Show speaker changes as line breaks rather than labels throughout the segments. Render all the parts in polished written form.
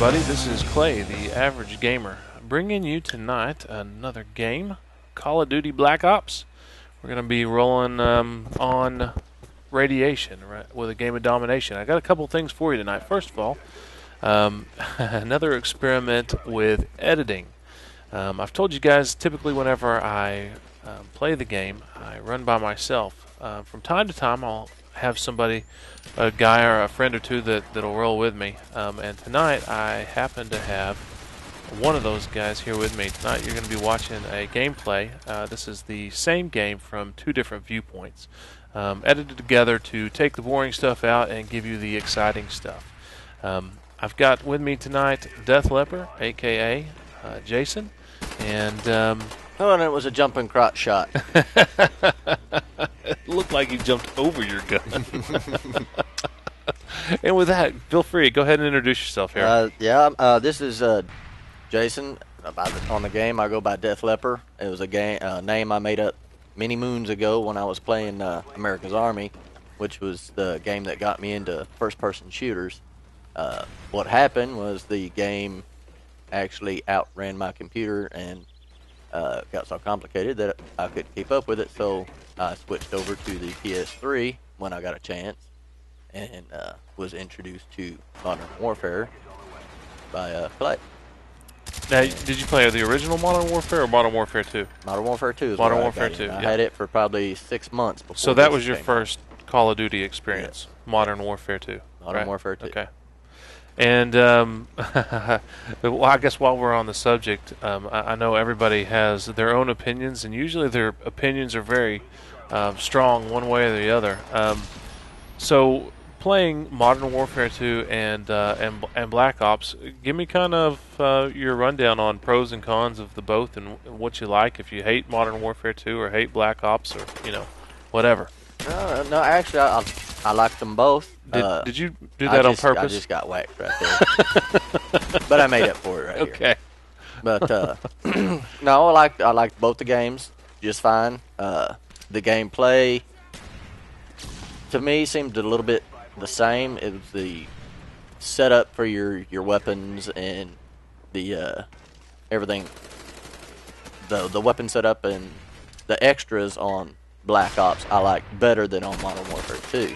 everybody. This is Clay, the Average Gamer, bringing you tonight another game, Call of Duty Black Ops. We're going to be rolling on Radiation, right, with a game of domination. I got a couple things for you tonight. First of all, another experiment with editing. I've told you guys, typically whenever I play the game, I run by myself. From time to time, I'll have somebody, a guy or a friend or two that'll roll with me. And tonight, I happen to have one of those guys here with me. Tonight, you're going to be watching a gameplay. This is the same game from two different viewpoints, edited together to take the boring stuff out and give you the exciting stuff. I've got with me tonight Death Leper, aka Jason, and
Oh, and it was a jumping crotch shot.
it looked like you jumped over your gun. And with that, feel free. Go ahead and introduce yourself here.
This is Jason. On the game, I go by Death Leper. It was a name I made up many moons ago when I was playing America's Army, which was the game that got me into first-person shooters. What happened was the game actually outran my computer and got so complicated that I couldn't keep up with it, so I switched over to the PS3 when I got a chance and was introduced to Modern Warfare by Clay.
Now, did you play the original Modern Warfare or Modern Warfare 2?
Modern Warfare 2 is
Modern
where
Warfare
I got
2,
it. I
yeah.
had it for probably 6 months before.
So that
this
was your
came out.
first Call of Duty experience, Modern Warfare 2.
Modern
right?
Warfare 2.
Okay. And well, I guess while we're on the subject, I know everybody has their own opinions, and usually their opinions are very strong one way or the other. So playing Modern Warfare 2 and Black Ops, give me kind of your rundown on pros and cons of the both and what you like. If you hate Modern Warfare 2 or hate Black Ops, or whatever.
No, actually, I like them both.
Did you do that on purpose?
I just got whacked right there. But I made up for it right here.
Okay.
But no, I liked both the games just fine. The gameplay to me seemed a little bit the same. It was the setup for your weapons and the everything. The weapon setup and the extras on Black Ops I like better than on Modern Warfare 2.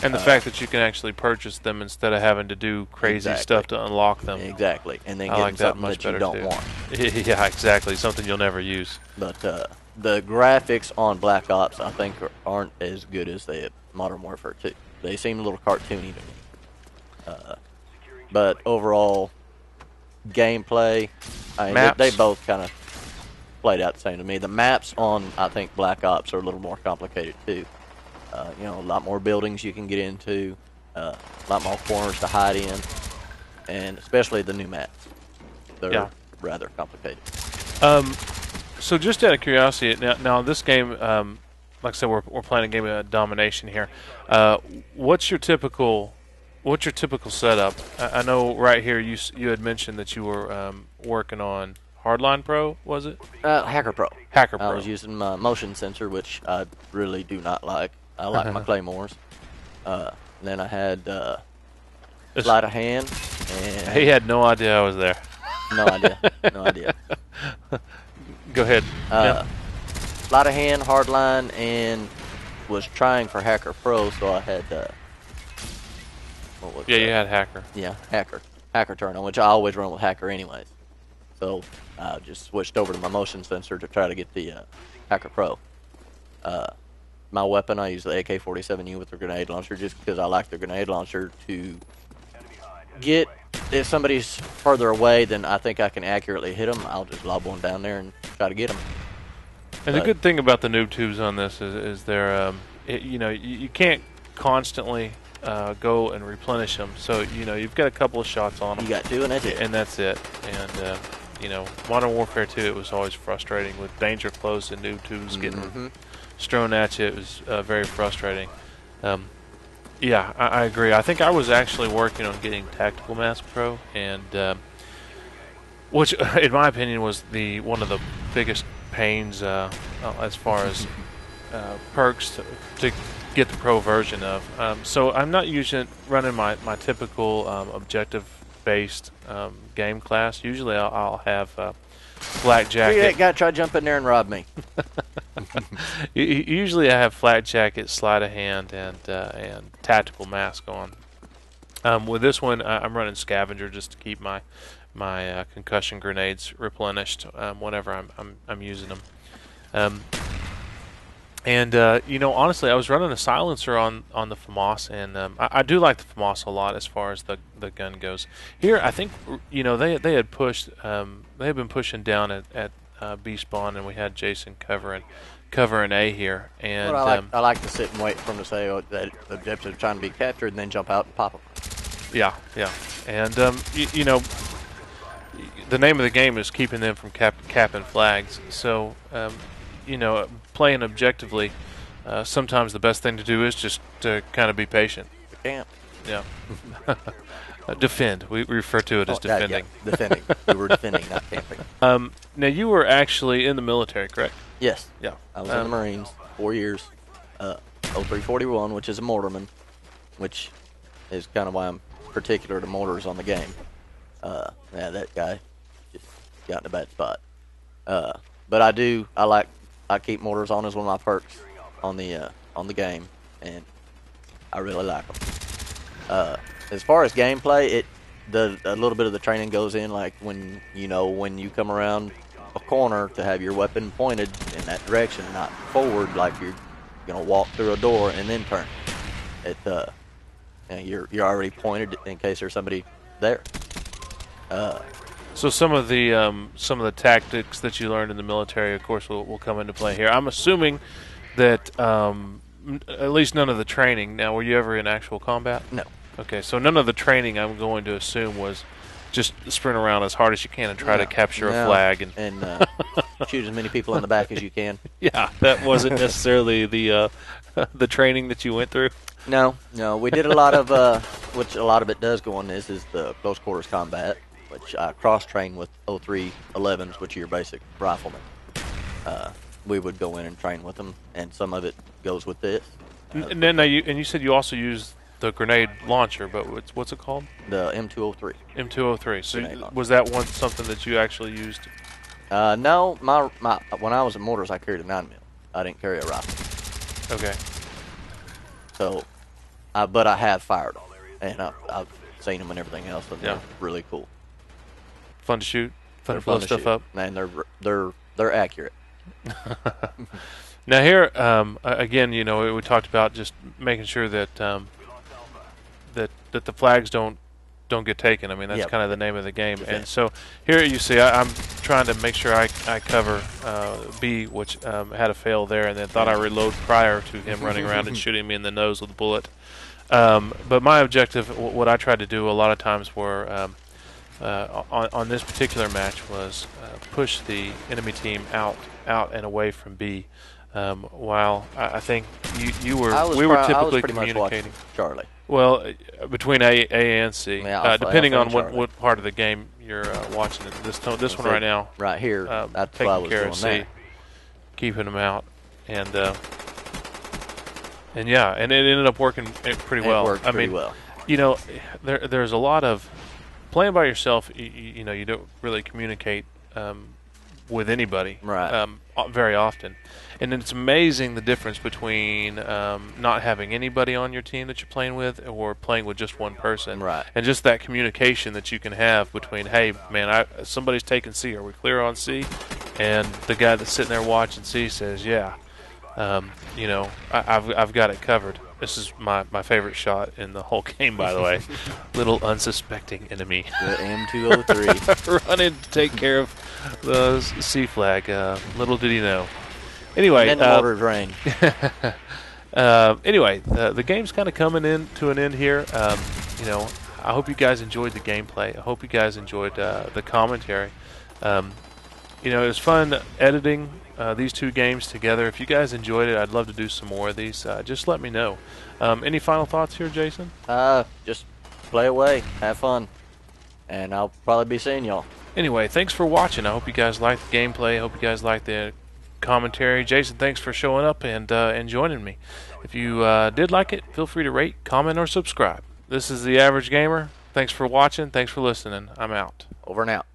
And the fact that you can actually purchase them instead of having to do crazy stuff to unlock them.
Exactly. And then
I
getting
like that
something
much
that you
better
don't
too.
want.
Yeah, exactly. Something you'll never use.
But the graphics on Black Ops, I think, aren't as good as they at Modern Warfare 2. They seem a little cartoony to me. But overall, gameplay, they both kind of played out the same to me. The maps on, I think, Black Ops are a little more complicated too. A lot more buildings you can get into, a lot more corners to hide in, and especially the new maps. They're rather complicated.
So just out of curiosity, now this game, like I said, we're playing a game of domination here. What's your typical setup? I know right here you had mentioned that you were working on Hardline Pro, was it?
Hacker Pro.
Hacker Pro.
I was using my motion sensor, which I really do not like. I like my Claymores. Then I had sleight of hand. And
he had no idea I was there.
No idea. No idea.
Go ahead.
Sleight of hand, hardline, and was trying for Hacker Pro, so I had.
You had Hacker.
Yeah, Hacker turn on, which I always run with Hacker anyways. So I just switched over to my motion sensor to try to get the Hacker Pro. My weapon, I use the AK-47U with the grenade launcher just because I like the grenade launcher to get, if somebody's further away than I think I can accurately hit them, I'll just lob one down there and try to get them.
And the good thing about the noob tubes on this is they're, you can't constantly go and replenish them. So, you've got a couple of shots on them.
You got two, and that's it.
And that's it. And, Modern Warfare 2, it was always frustrating with danger close and noob tubes getting strewn at you. It was very frustrating. Yeah, I agree. I think I was actually working on getting Tactical Mask Pro, and which, in my opinion, was one of the biggest pains as far as perks to get the Pro version of. So I'm not running my typical objective based game class. Usually I'll have flak jacket.
That guy tried to jump in there and rob me.
Usually I have flak jacket, sleight of hand, and tactical mask on. With this one, I'm running scavenger just to keep my concussion grenades replenished whenever I'm using them. Honestly, I was running a silencer on the FAMAS, and I do like the FAMAS a lot as far as the gun goes. Here, I think they had pushed they had been pushing down at B spawn, and we had Jason covering A here. And
I like to sit and wait for them to say that the objectives are trying to be captured, and then jump out and pop them.
Yeah, and the name of the game is keeping them from capping flags. So playing objectively, sometimes the best thing to do is just to kind of be patient.
Camp.
Yeah. Defend. We refer to it as defending.
Yeah, defending. We were defending, not camping.
Now, you were actually in the military, correct?
Yes.
Yeah.
I was in the Marines 4 years. 0341, which is a mortarman, which is kind of why I'm particular to mortars on the game. That guy just got in a bad spot. But I keep mortars on as one of my perks on the game, and I really like them. As far as gameplay, a little bit of the training goes in, like when you come around a corner to have your weapon pointed in that direction, not forward like you're gonna walk through a door and then turn. You're already pointed in case there's somebody there.
So some of the tactics that you learned in the military, of course, will come into play here. I'm assuming that at least none of the training. Now, were you ever in actual combat?
No.
Okay, so none of the training, I'm going to assume, was just sprint around as hard as you can and try to capture a flag
and shoot as many people in the back as you can.
Yeah, that wasn't necessarily the training that you went through.
No, we did a lot of which a lot of it does go on is the close quarters combat, which I cross-train with 0311s, which are your basic riflemen. We would go in and train with them, and some of it goes with this.
And then you said you also use the grenade launcher, but what's it called?
The M203.
M203. So was that one something that you actually used?
No, my when I was in mortars, I carried a 9mm. I didn't carry a rifle.
Okay.
So, but I have fired them, and I've seen them and everything else, and they're really cool.
Fun to shoot. Fun to blow stuff up.
And they're accurate.
Now here, again, we talked about just making sure that that the flags don't get taken. I mean, that's kind of the name of the game. And so here you see, I'm trying to make sure I cover B, which had a fail there, and then thought I reload prior to him running around and shooting me in the nose with a bullet. But my objective, what I tried to do a lot of times were on this particular match was push the enemy team out and away from B. While I think we were typically communicating.
Charlie.
Well, between A and C, depending on what part of the game you're watching. This one right now,
right here, that's
taking
what I was
care
doing
of C,
there.
keeping them out, and yeah, and it ended up working pretty well.
It worked pretty well.
There's a lot of playing by yourself. You don't really communicate with anybody,
right?
Very often. And it's amazing the difference between not having anybody on your team that you're playing with or playing with just one person.
Right.
And just that communication that you can have between, hey, man, somebody's taking C. Are we clear on C? And the guy that's sitting there watching C says, yeah, I've got it covered. This is my favorite shot in the whole game, by the way. Little unsuspecting enemy.
The M203.
Running to take care of the C flag. Little did he know. Anyway,
and then the mortars rain.
Anyway, the game's kind of coming to an end here. I hope you guys enjoyed the gameplay. I hope you guys enjoyed the commentary. It was fun editing these two games together. If you guys enjoyed it, I'd love to do some more of these. Just let me know. Any final thoughts here, Jason?
Just play away, have fun, and I'll probably be seeing y'all.
Anyway, thanks for watching. I hope you guys liked the gameplay. I hope you guys liked the commentary. Jason, thanks for showing up and joining me. If you did like it, feel free to rate, comment, or subscribe. This is The Average Gamer. Thanks for watching. Thanks for listening. I'm out.
Over and out.